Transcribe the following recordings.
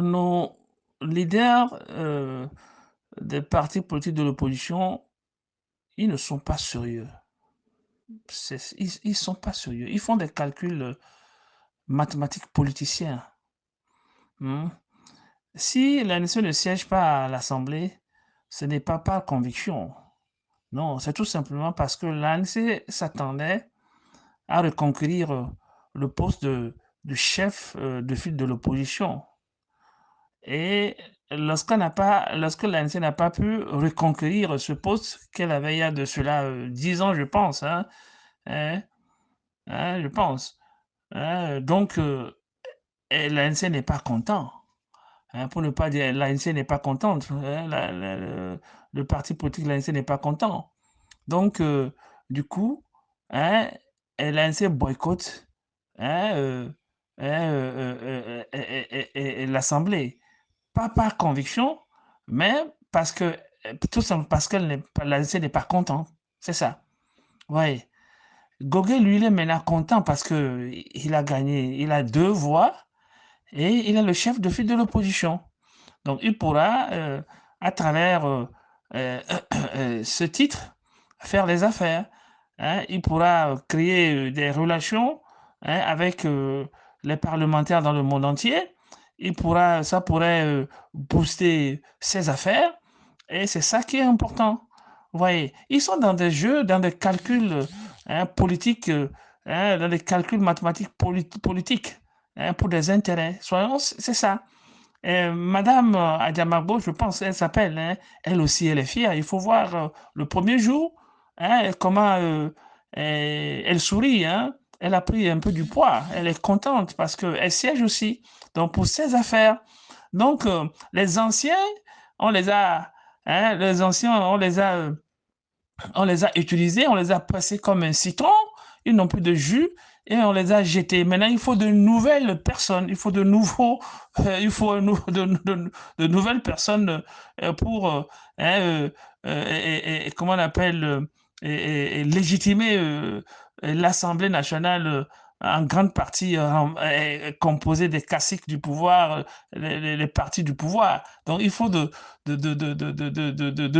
nos leaders des partis politiques de l'opposition, ils ne sont pas sérieux. Ils sont pas sérieux. Ils font des calculs mathématiques politiciens. Hmm. Si l'ANC ne siège pas à l'Assemblée, ce n'est pas par conviction. Non, c'est tout simplement parce que l'ANC s'attendait à reconquérir le poste de chef de file de l'opposition. Et lorsque l'ANC n'a pas pu reconquérir ce poste qu'elle avait il y a de cela 10 ans, je pense, hein, je pense. Donc, et l'ANC n'est pas content. Pour ne pas dire l'ANC n'est pas contente. Le parti politique de l'ANC n'est pas content. Donc, du coup, hein, et l'ANC boycotte hein, l'Assemblée. Pas par conviction, mais parce que, tout simplement parce qu'elle n'est pas, l'ANC n'est pas content. C'est ça. Oui. Goguet, lui, il est maintenant content parce que il a gagné, il a 2 voix et il est le chef de file de l'opposition. Donc, il pourra, à travers ce titre, faire les affaires. Hein. Il pourra créer des relations avec les parlementaires dans le monde entier. Ça pourrait booster ses affaires. Et c'est ça qui est important. Vous voyez, ils sont dans des jeux, dans des calculs politiques, dans des calculs mathématiques politiques pour des intérêts. C'est ça. Madame Adjamagbo, je pense, elle s'appelle, hein, elle aussi, elle est fière. Il faut voir le premier jour comment elle sourit. Hein. Elle a pris un peu du poids. Elle est contente parce qu'elle siège aussi. Donc, pour ses affaires. Donc, les anciens, on les a, les anciens, on les a utilisés, on les a passés comme un citron, ils n'ont plus de jus et on les a jetés. Maintenant, il faut de nouvelles personnes, il faut de nouveaux, il faut de nouvelles personnes pour, comment on appelle, légitimer l'Assemblée nationale en grande partie composée des caciques du pouvoir, les partis du pouvoir. Donc, il faut de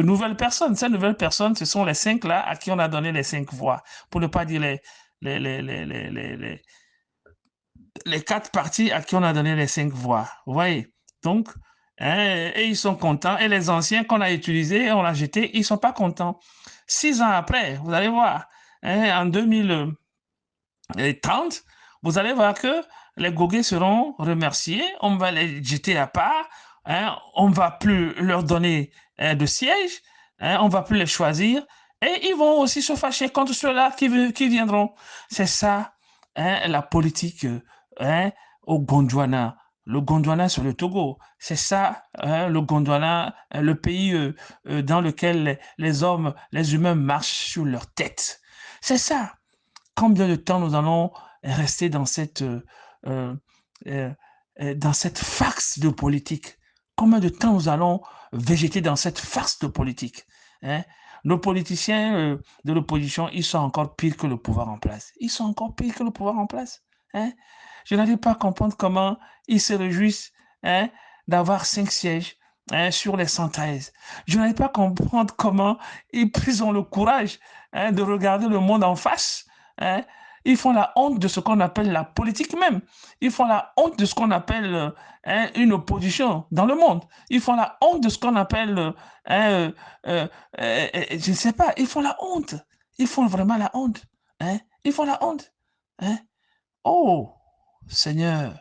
nouvelles personnes. Ces nouvelles personnes, ce sont les 5 là à qui on a donné les 5 voix, pour ne pas dire les, les, les, les, les, les, les 4 partis à qui on a donné les 5 voix. Vous voyez? Donc, et ils sont contents. Et les anciens qu'on a utilisés, on l'a jeté, ils ne sont pas contents. 6 ans après, vous allez voir, en 2030, vous allez voir que les goguets seront remerciés, on va les jeter à part, on ne va plus leur donner de siège, on ne va plus les choisir, et ils vont aussi se fâcher contre ceux-là qui viendront. C'est ça, la politique au Gondwana. Le Gondwana sur le Togo, c'est ça, le Gondwana, le pays dans lequel les hommes, les humains marchent sur leur tête. C'est ça. Combien de temps nous allons rester euh, euh, dans cette farce de politique? Combien de temps nous allons végéter dans cette farce de politique? Hein? Nos politiciens de l'opposition, ils sont encore pires que le pouvoir en place. Ils sont encore pires que le pouvoir en place. Hein? Je n'arrive pas à comprendre comment ils se réjouissent d'avoir 5 sièges sur les 113. Je n'arrive pas à comprendre comment ils ont le courage de regarder le monde en face. Hein. Ils font la honte de ce qu'on appelle la politique même. Ils font la honte de ce qu'on appelle une opposition dans le monde. Ils font la honte de ce qu'on appelle, je ne sais pas, ils font la honte. Ils font vraiment la honte. Hein. Ils font la honte. Hein. Oh, Seigneur,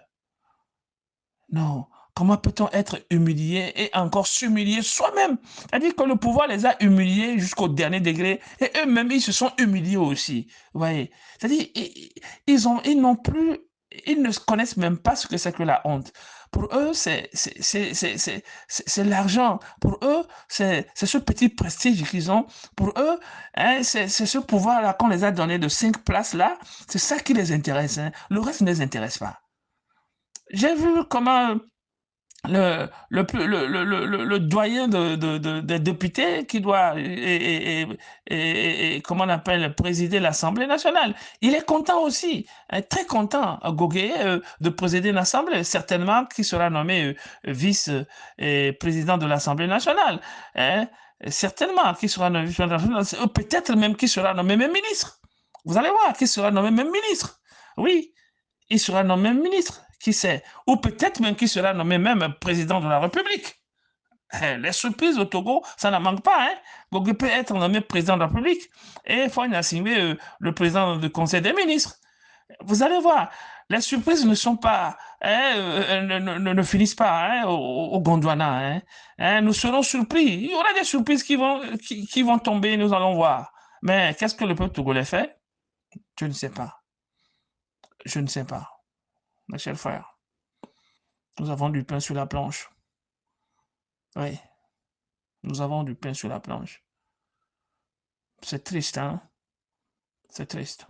non. Comment peut-on être humilié et encore s'humilier soi-même? C'est-à-dire que le pouvoir les a humiliés jusqu'au dernier degré et eux-mêmes, ils se sont humiliés aussi. Vous voyez? C'est-à-dire, ils n'ont plus, ils ne connaissent même pas ce que c'est que la honte. Pour eux, c'est l'argent. Pour eux, c'est ce petit prestige qu'ils ont. Pour eux, hein, c'est ce pouvoir-là qu'on les a donné de 5 places-là. C'est ça qui les intéresse. Hein. Le reste ne les intéresse pas. J'ai vu comment le doyen des députés qui doit, comment on appelle, présider l'Assemblée nationale. Il est content aussi, hein, très content, Goguet, de présider l'Assemblée, certainement qui sera nommé vice-président de l'Assemblée nationale. Hein, certainement qui sera nommé vice-président de l'Assemblée nationale, peut-être même qui sera nommé même ministre. Vous allez voir qui sera nommé même ministre. Oui, il sera nommé ministre, qui sait? Ou peut-être même qu'il sera nommé même président de la République. Les surprises au Togo, ça n'en manque pas. Hein? Gogué peut être nommé président de la République et Fagne Assingbe, le président du Conseil des ministres. Vous allez voir, les surprises ne sont pas, hein, ne finissent pas hein, au Gondwana. Hein? Hein, nous serons surpris. Il y aura des surprises qui vont tomber, nous allons voir. Mais qu'est-ce que le peuple togolais fait? Je ne sais pas. Je ne sais pas, mes chers frères. Nous avons du pain sur la planche. Oui, nous avons du pain sur la planche. C'est triste, hein? C'est triste.